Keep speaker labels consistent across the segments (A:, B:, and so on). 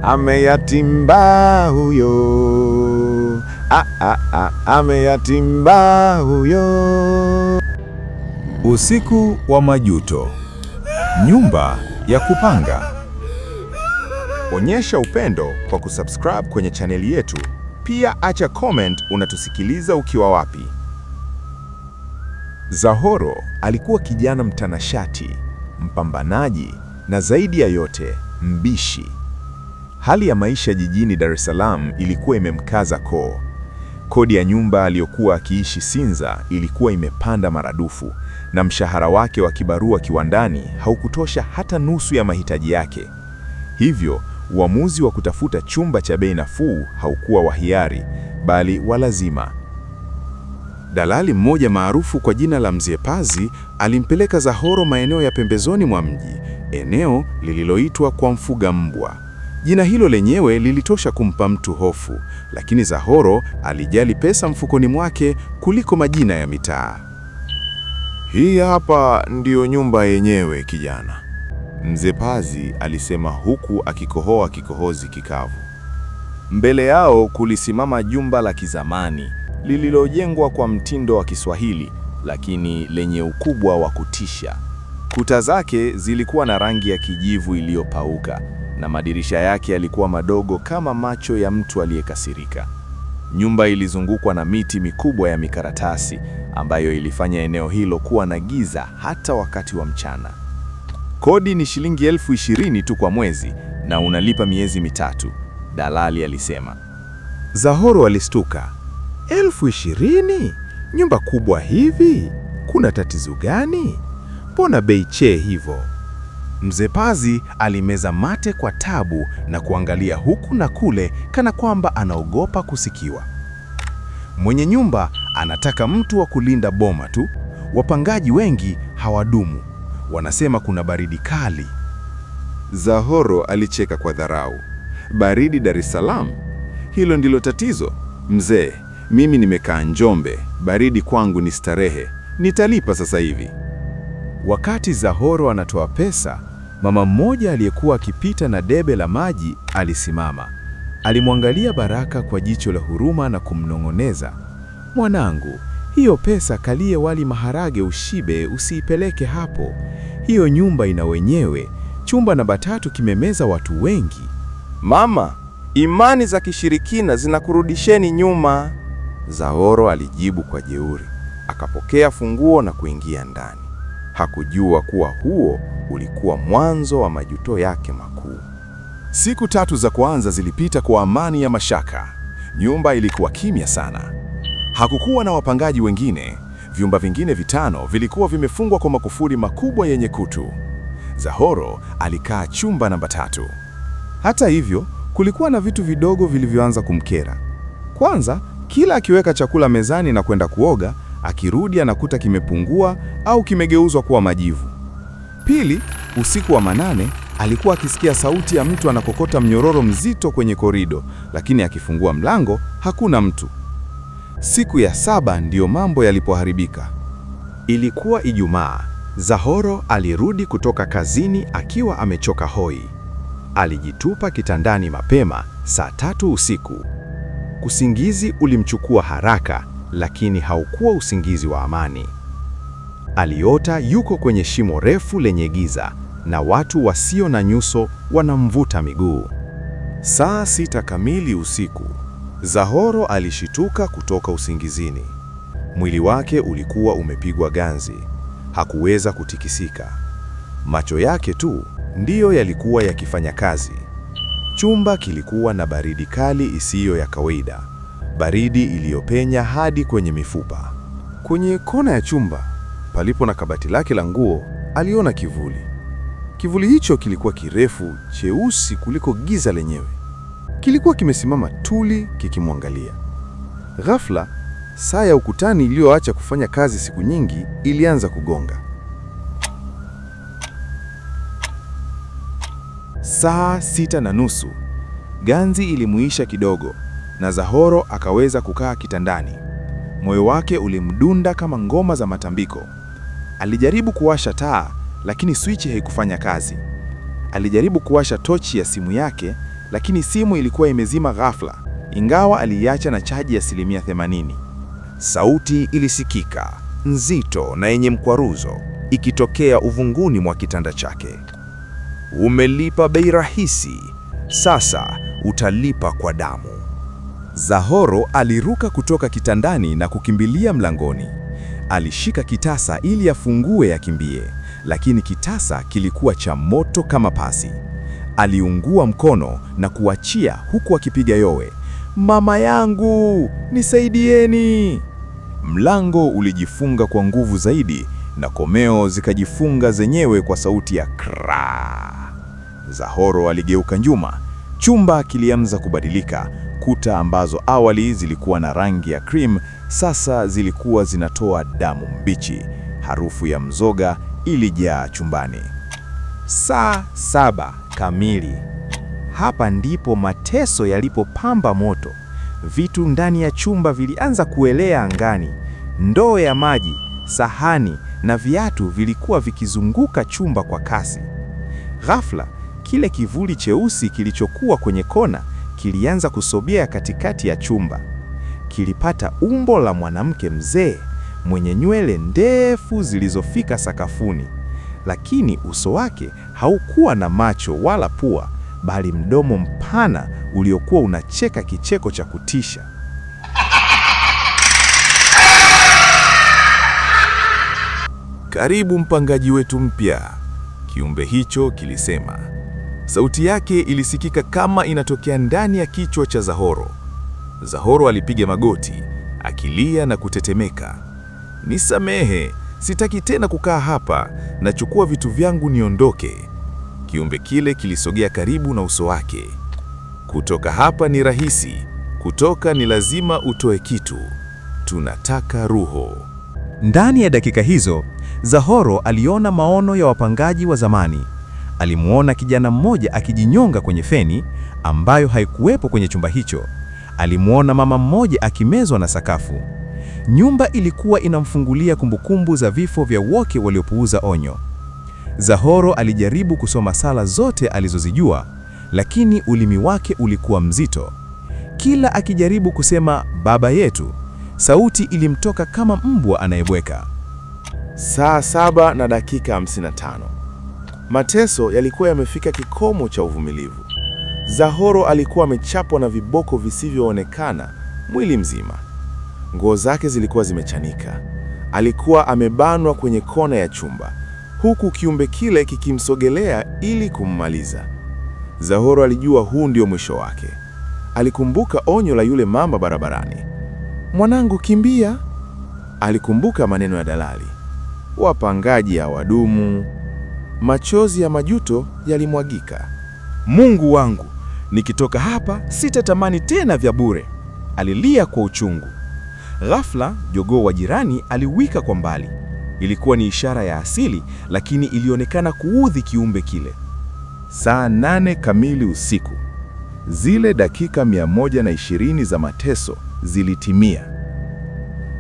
A: Ameyatimba huyo. Ameyatimba huyo.
B: Usiku wa majuto. Nyumba ya kupanga.
A: Onyesha upendo kwa kusubscribe kwenye chaneli yetu. Pia acha comment unatusikiliza ukiwa wapi. Zahoro alikuwa kijana mtanashati, mpambanaji na zaidi ya yote, mbishi. Hali ya maisha jijini Dar es Salaam ilikuwa imemkaza koo. Kodi ya nyumba aliyokuwa akiishi Sinza ilikuwa imepanda maradufu, na mshahara wake wa kibarua kiwandani haukutosha hata nusu ya mahitaji yake. Hivyo, uamuzi wa kutafuta chumba cha bei nafuu haukuwa wa hiari, bali wa lazima. Dalali mmoja maarufu kwa jina la Mzee Pazi alimpeleka Zahoro maeneo ya pembezoni mwa mji, eneo lililoitwa kwa mfuga mbwa. Jina hilo lenyewe lilitosha kumpa mtu hofu, lakini Zahoro alijali pesa mfukoni mwake kuliko majina ya mitaa. Hii hapa ndiyo nyumba yenyewe kijana, Mzee Pazi alisema huku akikohoa kikohozi kikavu. Mbele yao kulisimama jumba la kizamani lililojengwa kwa mtindo wa Kiswahili, lakini lenye ukubwa wa kutisha. Kuta zake zilikuwa na rangi ya kijivu iliyopauka, na madirisha yake yalikuwa madogo kama macho ya mtu aliyekasirika. Nyumba ilizungukwa na miti mikubwa ya mikaratasi ambayo ilifanya eneo hilo kuwa na giza hata wakati wa mchana. Kodi ni shilingi 20,000 tu kwa mwezi na unalipa miezi mitatu, dalali alisema.
B: Zahoro alistuka. 20,000? Nyumba kubwa hivi? Kuna tatizo gani? Mbona bei che hivyo? Mzee Pazi alimeza mate kwa tabu na kuangalia huku na kule kana kwamba anaogopa kusikiwa. Mwenye nyumba anataka mtu wa kulinda boma tu. Wapangaji wengi hawadumu. Wanasema kuna baridi kali.
A: Zahoro alicheka kwa dharau. Baridi Dar es Salaam? Hilo ndilo tatizo? Mzee, mimi nimekaa Njombe, baridi kwangu ni starehe. Nitalipa sasa hivi.
B: Wakati Zahoro anatoa pesa, mama mmoja aliyekuwa akipita na debe la maji alisimama. Alimwangalia Baraka kwa jicho la huruma na kumnong'oneza, "Mwanangu, hiyo pesa kalie wali maharage ushibe, usiipeleke hapo. Hiyo nyumba ina wenyewe, chumba namba 3 kimemeza watu wengi."
A: Mama, imani za kishirikina zinakurudisheni nyuma, Zahoro alijibu kwa jeuri. Akapokea funguo na kuingia ndani. Hakujua kuwa huo ulikuwa mwanzo wa majuto yake makuu.
C: Siku 3 za kwanza zilipita kwa amani ya mashaka. Nyumba ilikuwa kimya sana. Hakukuwa na wapangaji wengine. Vyumba vingine 5 vilikuwa vimefungwa kwa makufuri makubwa yenye kutu. Zahoro alikaa chumba namba 3.
B: Hata hivyo, kulikuwa na vitu vidogo vilivyoanza kumkera. Kwanza, kila akiweka chakula mezani na kwenda kuoga, akirudi anakuta kimepungua au kimegeuzwa kuwa majivu. Pili, usiku wa manane alikuwa akisikia sauti ya mtu anakokota mnyororo mzito kwenye korido, lakini akifungua mlango hakuna mtu. Siku ya 7 ndiyo mambo yalipoharibika. Ilikuwa Ijumaa. Zahoro alirudi kutoka kazini akiwa amechoka hoi. Alijitupa kitandani mapema saa 3 usiku. Usingizi ulimchukua haraka, lakini haukuwa usingizi wa amani. Aliota yuko kwenye shimo refu lenye giza na watu wasio na nyuso wanamvuta miguu. Saa 6 kamili usiku, Zahoro alishituka kutoka usingizini. Mwili wake ulikuwa umepigwa ganzi. Hakuweza kutikisika. Macho yake tu ndiyo yalikuwa yakifanya kazi. Chumba kilikuwa na baridi kali isiyo ya kawaida. Baridi iliyopenya hadi kwenye mifupa. Kwenye kona ya chumba, palipo na kabati lake la nguo, aliona kivuli. Kivuli hicho kilikuwa kirefu, cheusi kuliko giza lenyewe. Kilikuwa kimesimama tuli kikimwangalia. Ghafla, saa ya ukutani iliyoacha kufanya kazi siku nyingi ilianza kugonga. Saa 6:30. Ganzi ilimuisha kidogo na Zahoro akaweza kukaa kitandani. Moyo wake ulimdunda kama ngoma za matambiko. Alijaribu kuwasha taa, lakini swichi haikufanya kazi. Alijaribu kuwasha tochi ya simu yake, lakini simu ilikuwa imezima ghafla, ingawa aliiacha na chaji ya 80%.
A: Sauti ilisikika, nzito na yenye mkwaruzo, ikitokea uvunguni mwa kitanda chake. Umelipa bei rahisi, sasa utalipa kwa damu.
B: Zahoro aliruka kutoka kitandani na kukimbilia mlangoni. Alishika kitasa ili afungue akimbie, lakini kitasa kilikuwa cha moto kama pasi. Aliungua mkono na kuachia huku akipiga yowe, "Mama yangu, nisaidieni!" Mlango ulijifunga kwa nguvu zaidi na komeo zikajifunga zenyewe kwa sauti ya kraa. Zahoro aligeuka nyuma. Chumba kilianza kubadilika. Kuta ambazo awali zilikuwa na rangi ya cream sasa zilikuwa zinatoa damu mbichi. Harufu ya mzoga ilijaa chumbani.
D: Saa 7 kamili. Hapa ndipo mateso yalipopamba moto. Vitu ndani ya chumba vilianza kuelea angani. Ndoo ya maji, sahani na viatu vilikuwa vikizunguka chumba kwa kasi. Ghafla, kile kivuli cheusi kilichokuwa kwenye kona kilianza kusogea katikati ya chumba. Kilipata umbo la mwanamke mzee mwenye nywele ndefu zilizofika sakafuni, lakini uso wake haukuwa na macho wala pua, bali mdomo mpana uliokuwa unacheka kicheko cha kutisha.
C: "Karibu mpangaji wetu mpya," kiumbe hicho kilisema. Sauti yake ilisikika kama inatokea ndani ya kichwa cha Zahoro. Zahoro alipiga magoti, akilia na kutetemeka. "Nisamehe, sitaki tena kukaa hapa, nachukua vitu vyangu niondoke." Kiumbe kile kilisogea karibu na uso wake. "Kutoka hapa ni rahisi, kutoka ni lazima utoe kitu. Tunataka roho."
D: Ndani ya dakika hizo, Zahoro aliona maono ya wapangaji wa zamani. Alimuona kijana mmoja akijinyonga kwenye feni ambayo haikuwepo kwenye chumba hicho. Alimuona mama mmoja akimezwa na sakafu. Nyumba ilikuwa inamfungulia kumbukumbu za vifo vya wote waliopuuza onyo. Zahoro alijaribu kusoma sala zote alizozijua, lakini ulimi wake ulikuwa mzito. Kila akijaribu kusema Baba yetu, sauti ilimtoka kama mbwa anayebweka.
B: Saa 7 na dakika 55. Mateso yalikuwa yamefika kikomo cha uvumilivu. Zahoro alikuwa amechapwa na viboko visivyoonekana mwili mzima. Nguo zake zilikuwa zimechanika. Alikuwa amebanwa kwenye kona ya chumba, huku kiumbe kile kikimsogelea ili kummaliza. Zahoro alijua huu ndio mwisho wake. Alikumbuka onyo la yule mama barabarani, "Mwanangu, kimbia." Alikumbuka maneno ya dalali, "Wapangaji hawadumu." Machozi ya majuto yalimwagika.
D: "Mungu wangu, nikitoka hapa sitatamani tena vya bure," alilia kwa uchungu. Ghafla, jogoo wa jirani aliwika kwa mbali. Ilikuwa ni ishara ya asili, lakini ilionekana kuudhi kiumbe kile.
A: Saa 8 kamili usiku. Zile dakika 120 za mateso zilitimia.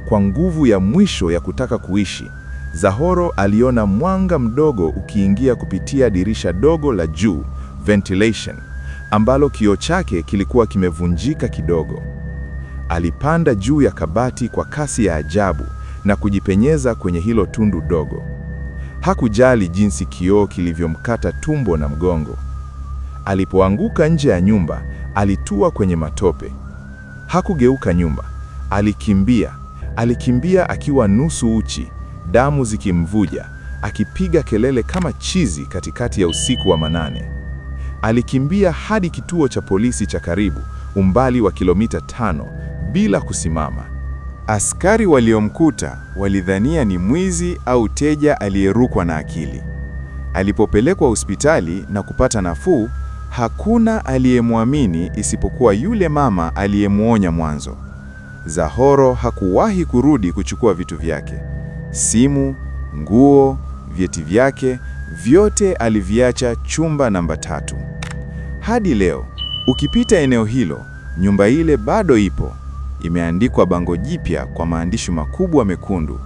A: Kwa nguvu ya mwisho ya kutaka kuishi, Zahoro aliona mwanga mdogo ukiingia kupitia dirisha dogo la juu, ventilation, ambalo kioo chake kilikuwa kimevunjika kidogo. Alipanda juu ya kabati kwa kasi ya ajabu na kujipenyeza kwenye hilo tundu dogo. Hakujali jinsi kioo kilivyomkata tumbo na mgongo. Alipoanguka nje ya nyumba, alitua kwenye matope. Hakugeuka nyumba. Alikimbia akiwa nusu uchi, damu zikimvuja, akipiga kelele kama chizi katikati ya usiku wa manane. Alikimbia hadi kituo cha polisi cha karibu, umbali wa kilomita 5, bila kusimama. Askari waliomkuta walidhania ni mwizi au teja aliyerukwa na akili. Alipopelekwa hospitali na kupata nafuu, hakuna aliyemwamini isipokuwa yule mama aliyemuonya mwanzo. Zahoro hakuwahi kurudi kuchukua vitu vyake. Simu, nguo, vyeti vyake, vyote aliviacha chumba namba 3. Hadi leo, ukipita eneo hilo, nyumba ile bado ipo. Imeandikwa bango jipya kwa maandishi makubwa mekundu.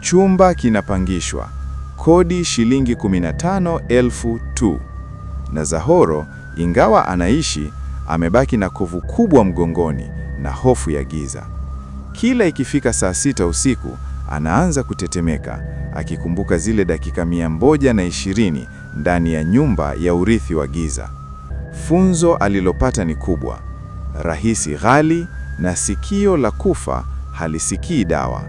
A: Chumba kinapangishwa. Kodi shilingi 15,000 tu. Na Zahoro
B: Ingawa anaishi, amebaki na kovu kubwa mgongoni na hofu ya giza. Kila ikifika saa 6 usiku, anaanza kutetemeka, akikumbuka zile dakika 120 ndani ya nyumba ya urithi wa giza. Funzo alilopata ni kubwa: rahisi ghali, na sikio la kufa halisikii dawa.